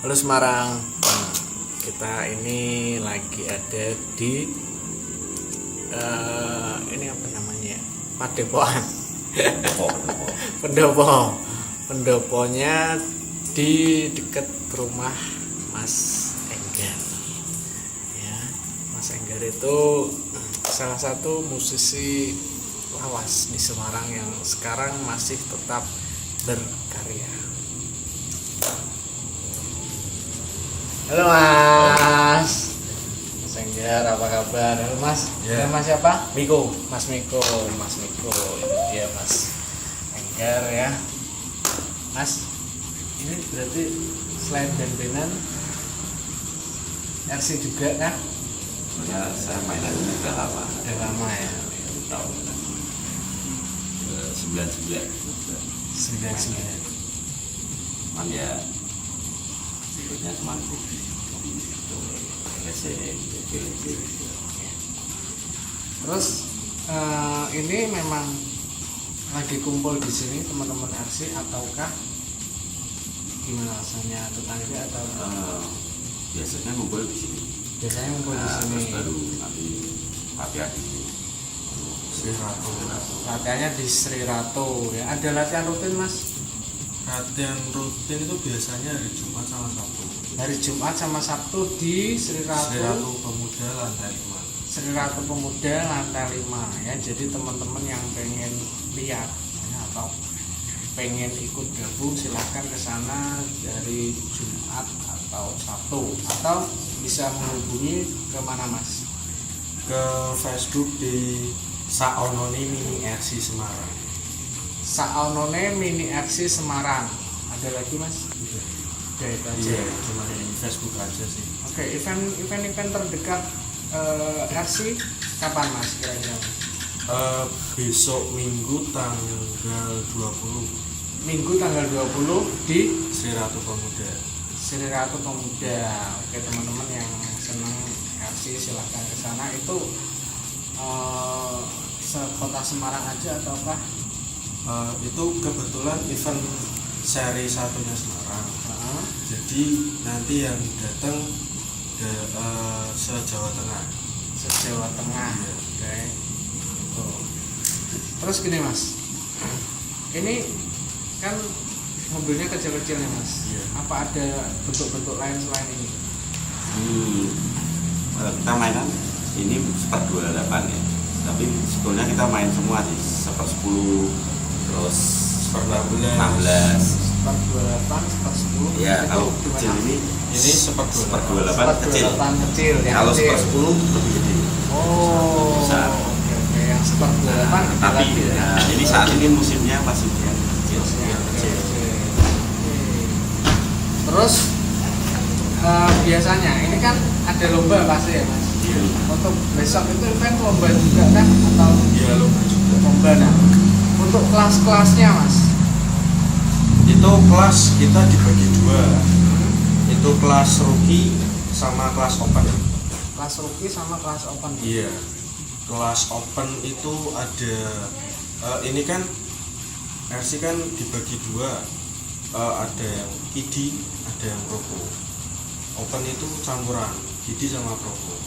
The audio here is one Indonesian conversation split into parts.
Halo Semarang, kita ini lagi ada di ini apa namanya, Padepokan. Pendoponya di dekat rumah Mas Enggar. Ya, Mas Enggar itu salah satu musisi lawas di Semarang yang sekarang masih tetap berkarya. Halo Mas. Mas Enggar, apa kabar? Halo Mas. Ya. Nama siapa? Miko. Mas Miko. Itu dia Mas Enggar ya. Mas, ini berarti selain band-bandan RC juga kan? Ya, saya main lagu udah lama. Udah lama ya. Tahun 99. 99. Cuman ya berikutnya cuma Terus ini memang lagi kumpul di sini teman-teman RC ataukah gimana rasanya, tetangga atau biasanya ngumpul di sini. biasanya ngumpul di sini? Terus baru nanti latihan di Sri Ratu. Latihannya di Sri Ratu ya. Ada latihan rutin Mas? Latihan rutin itu biasanya hari Jumat sama Sabtu. Hari Jumat sama Sabtu di Sri Ratu. Sri Ratu Pemuda lantai 5. Sri Ratu Pemuda lantai 5 ya. Jadi teman-teman yang pengen lihat ya, atau pengen ikut gabung silahkan ke sana dari Jumat atau Sabtu, atau bisa menghubungi ke mana Mas? Ke Facebook di Saononi Mini RC Semarang. Saonone Mini RC Semarang. Ada lagi Mas? Udah itu aja. Iya, cuma di Facebook aja sih. Oke, event terdekat RC kapan Mas kira-kira? Besok Minggu tanggal 20 Minggu tanggal 20 di Sri Ratu Pemuda. Sri Ratu Pemuda. Oke, teman-teman yang senang RC silahkan ke sana. Itu sekota Semarang aja ataukah? Itu kebetulan event seri satunya Semarang. Jadi nanti yang datang se-Jawa Tengah. Se-Jawa Tengah. Iya. Oke. Tuh. Terus gini Mas, ini kan mobilnya kecil-kecil nih Mas. Iya. Apa ada bentuk-bentuk lain selain ini? kita mainan ini seper 28 ya. Tapi sebetulnya kita main semua sih, seper 10 terus Seper 16. 16. Seper 28, seper 10. Ya, Itu kalau gimana? kecil ini Seper 28. seper 28 Seper kecil. 28 kecil. Yang Kalau kecil. seper 10 lebih gede. Oh, Besar. oke. Yang seper 28 gede Tapi lagi ya. ini saat ini musimnya masih yang kecil. Yang Kecil. kecil. Terus biasanya ini kan ada lomba pasti ya Mas. Iya. Untuk besok itu event lomba juga kan atau Iya, lomba juga. lomba nah. Untuk kelas-kelasnya Mas. Itu kelas kita dibagi dua. Itu kelas rookie sama kelas open. Kelas rookie sama kelas open. Iya. Kelas open itu ada ini kan RC kan dibagi dua. Ada yang kiddie, ada yang propo. Open itu campuran kiddie sama propo.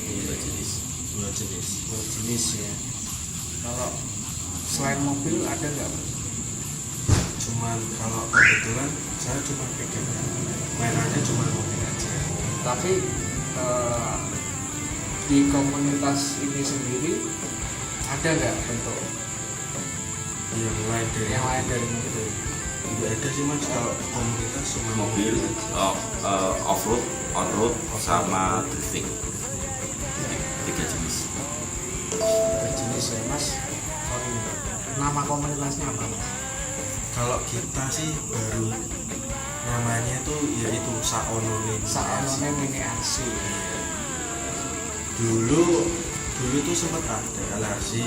Dua jenis. Dua jenis. Dua jenis ya. Kalau selain mobil ada nggak Mas? Cuman kalau kebetulan saya cuma pegang mainannya cuma mobil aja. Tapi di komunitas ini sendiri ada nggak bentuk Yang lain dari yang lain dari mobil? tidak ada sih Mas, kalau komunitas cuma Mobil, off-road, on-road, sama drifting. Tiga jenis. Jenis ya Mas. Nama komunitasnya apa Mas? Kalau kita sih baru namanya itu yaitu Saonone Saonone Mini RC. Dulu tuh sempat ada LRC,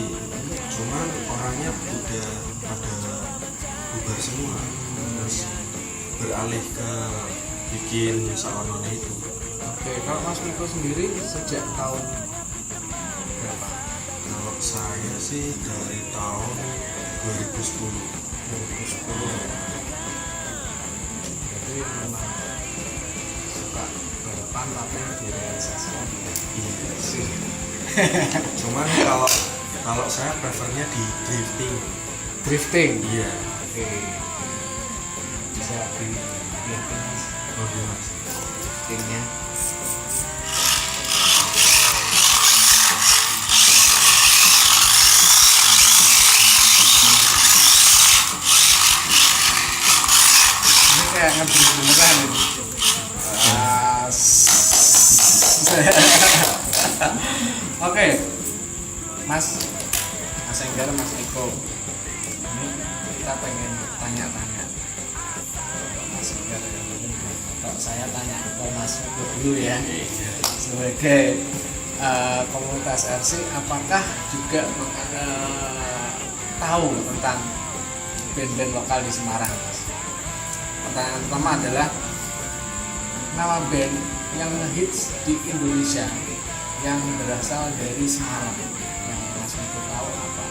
cuman orangnya udah pada bubar semua, terus beralih ke bikin Saonone itu. Oke, kalau Mas Miko sendiri sejak tahun berapa? Kalau saya sih dari tahun 2010. 2010. Jadi memang suka balapan tapi direalisasikan ya. Iya sih. Cuman kalau saya prefernya di drifting. Drifting. Iya. Oke. Bisa di drifting Mas. Oke mas. Driftingnya. Ini kayak ngedrift beneran ini. Oke, Mas Enggar, Mas Eko, ini kita pengen tanya-tanya Mas Enggar ya, mungkin kalau saya tanya ke Mas Eko dulu ya, sebagai komunitas RC, apakah juga tahu tentang band-band lokal di Semarang, Mas? Pertanyaan pertama adalah nama band yang hits di Indonesia yang berasal dari Semarang yang Mas Miko tahu apa?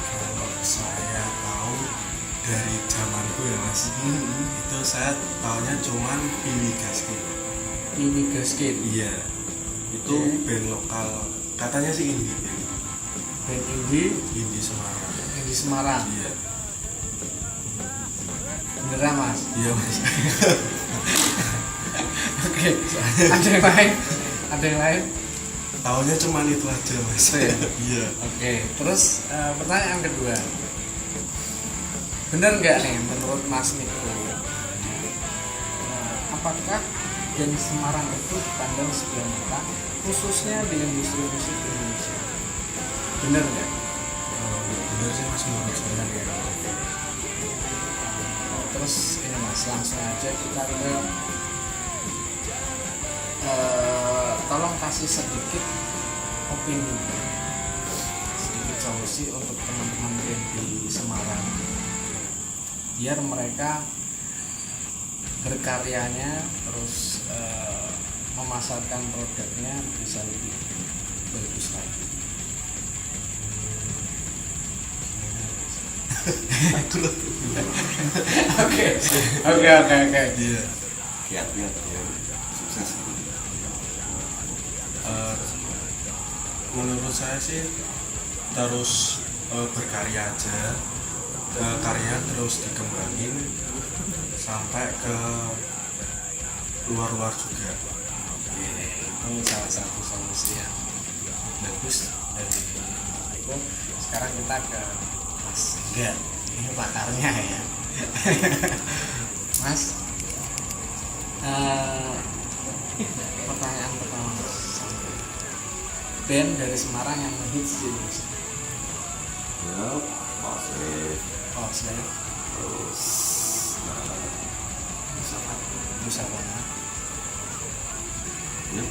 Kalau saya tahu dari zamanku ya mas, itu saya taunya cuman Piwi Gaskin. Piwi Gaskin. Iya. Itu band lokal, katanya sih indie band. Band indie Semarang. Indie Semarang. Iya. Beneran Mas? Iya mas. Oke. Ada yang lain? Ada yang lain? Taunya cuman itu aja mas. Ya? Iya. Oke. Terus pertanyaan kedua, bener nggak nih menurut Mas Miko, apakah band Semarang itu dipandang sebelah mata khususnya di industri musik Indonesia? Bener nggak? Bener sih mas menurut saya. Bener ya. Terus ini Mas, langsung aja kita ke tolong kasih sedikit opini, sedikit solusi untuk teman-teman band di Semarang biar mereka berkaryanya terus memasarkan produknya bisa lebih bagus lagi. Oke. Iya. Lihat sukses. Menurut saya sih terus berkarya aja, karya terus dikembangin sampai ke luar-luar juga. Itu salah satu solusi yang bagus dari aku. Sekarang kita ke Mas Enggar, ini pakarnya ya. Mas, pertanyaan pertama Mas, band dari Semarang yang hits di Indonesia. Ya, Slave, terus Busana. ya,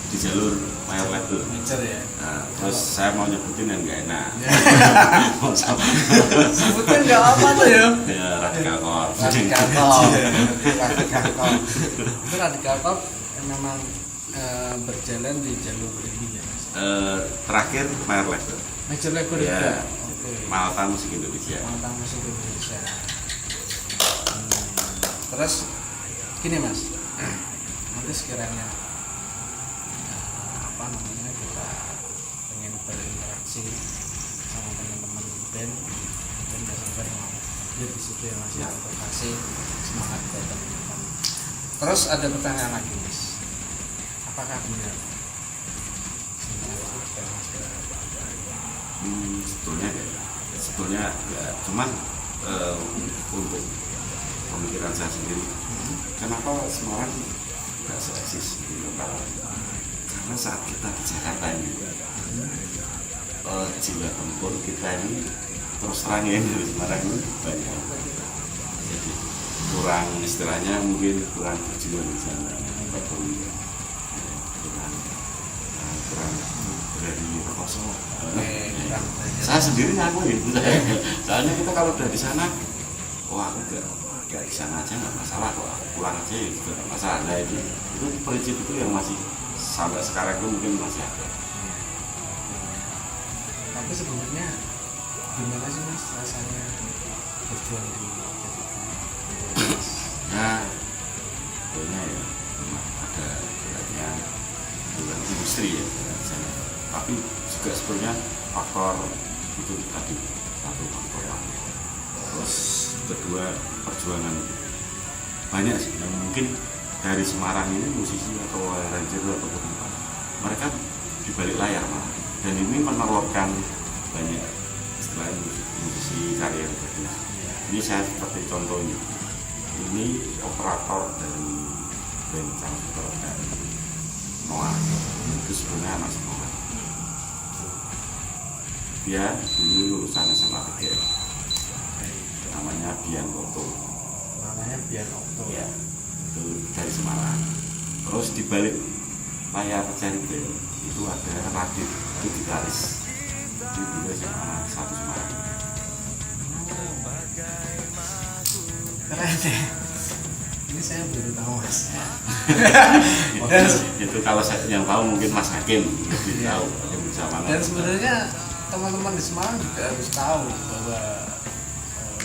di jalur mayor level. Major ya. Nah, terus saya mau nyebutin yang nggak enak. Mau sama. Sebutin nggak apa tuh ya? Ya, Radikal Corp. Radikal Corp. Itu Radikal Corp yang memang berjalan di jalur ini ya Mas. Terakhir mayor level. Major label Ya. juga. Oke. Malta Musik Indonesia. Mantan musik Indonesia. Terus gini Mas, nanti sekiranya apa namanya kita pengen berinteraksi sama teman-teman band, mungkin sampai mau hadir di situ ya Mas ya, untuk kasih semangat buat teman-teman. Terus ada pertanyaan lagi Mas, apakah benar sebenarnya itu termasuk Sebetulnya ya, cuman untuk pemikiran saya sendiri, kenapa Semarang nggak seeksis di lokal? Karena saat kita di Jakarta ini, jiwa tempur kita ini terus terang ya, dari Semarang ini banyak. Jadi kurang istilahnya mungkin kurang berjuang di sana, kurang dari rekoso. Saya sendiri ngakuin, soalnya kita kalau udah di sana, wah aku gak di sana aja nggak masalah kok, aku pulang aja ya juga nggak masalah. Nah itu prinsip itu yang masih sampai sekarang itu mungkin masih ada. Tapi sebenarnya gimana sih mas rasanya berjuang di Nah, pokoknya ya memang ada beratnya bukan industri ya di sana. Tapi juga sebenarnya faktor itu tadi satu faktor waktu. Terus kedua perjuangan banyak sih yang mungkin dari Semarang ini musisi atau arranger ataupun apa, mereka di balik layar malah, dan ini menelurkan banyak istilahnya musisi karya bagus. Ini saya seperti contohnya, ini operator dari band Cangkir dari Noah, itu sebenarnya anak sekolah. Dia dulu lulusan SMA 3, namanya Bian Okto. namanya Bian Okto Ya, itu dari Semarang. Terus di balik layar Cerita itu ada Radit, itu gitaris. Itu juga SMA 1 Semarang. keren ya. Ini saya baru tahu mas. Itu kalau saya yang tahu mungkin Mas Hakim lebih tahu Hakim Zamana. Dan sebenarnya teman-teman di Semarang juga harus tahu bahwa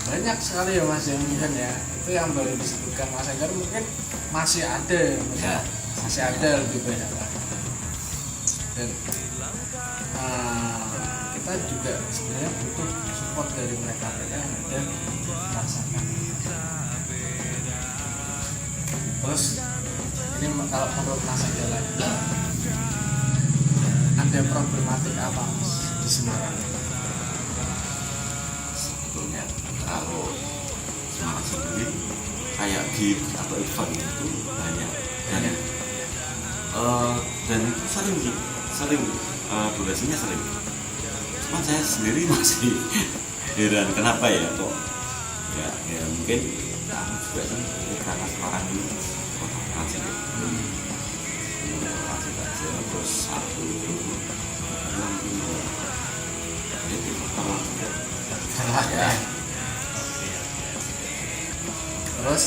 banyak sekali ya mas yang mungkin ya itu yang baru disebutkan Mas Enggar mungkin masih ada Ya. masih ada lebih banyak lagi. Dan kita juga sebenarnya butuh support dari mereka yang ada merasakan. Terus ini kalau menurut Mas Enggar lagi ada problematik apa mas di Semarang? Sebetulnya kalau Semarang sendiri kayak gig atau event itu banyak dan itu sering durasinya sering. Cuma saya sendiri masih heran kenapa ya kok ya mungkin aku juga kan karena sekarang ini kota transit transit aja terus satu itu itu kalau ya. Terus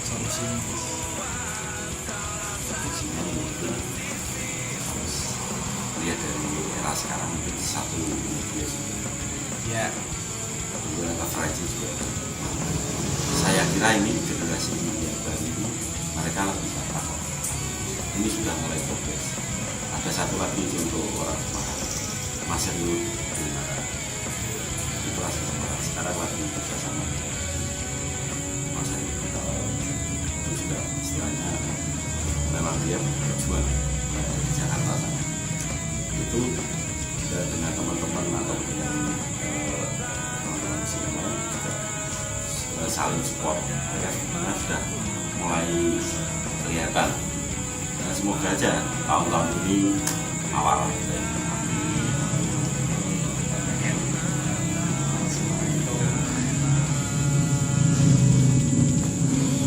solusinya harus lihat dari era sekarang mungkin satu media ya kedua coverage juga. Saya kira ini generasi yang baru ini mereka lebih paham. Ini sudah mulai progres. Ada satu lagi contoh orang Semarang, Mas Rio dari Mara. Itu asal Semarang. Sekarang lagi bersama Mas Rio. Itu sudah istilahnya memang dia berjuang di Jakarta sana. Itu dengan teman-teman atau dengan teman-teman sinema juga saling support. Mereka sebenarnya sudah mulai kelihatan. Nah, semoga aja tahun-tahun ini awal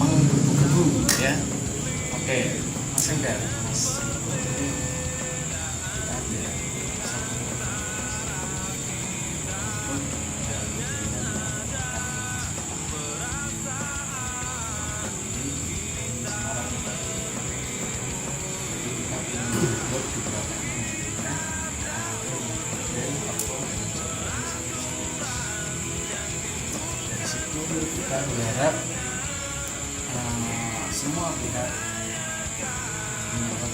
menggebu-gebu ya. Oke, Mas Enggar, Mas. Kita ada satu dari situ kita berharap semua pihak menyatakan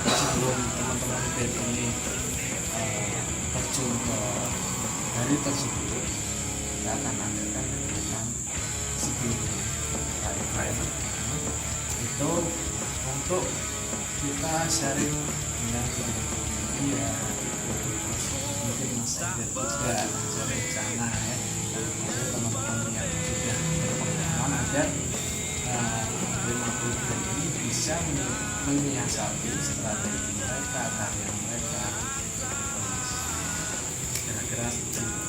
sebelum teman-teman band ini terjun ke hari tersebut kita akan adakan kegiatan sebelum private itu untuk kita sharing dengan dia terus mungkin Mas Enggar juga sharing di sana ya maksudnya teman-teman yang sudah berpengalaman agar 50 ini bisa menyiasati strategi mereka, karya mereka. Kira-kira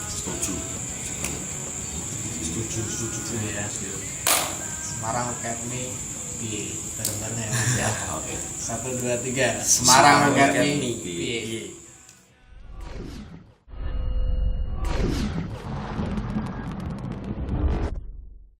setuju. setuju ya. Semarang Academy piye bareng-bareng ya Mas ya. Oke. 1 2 3 Semarang Academy piye. piye.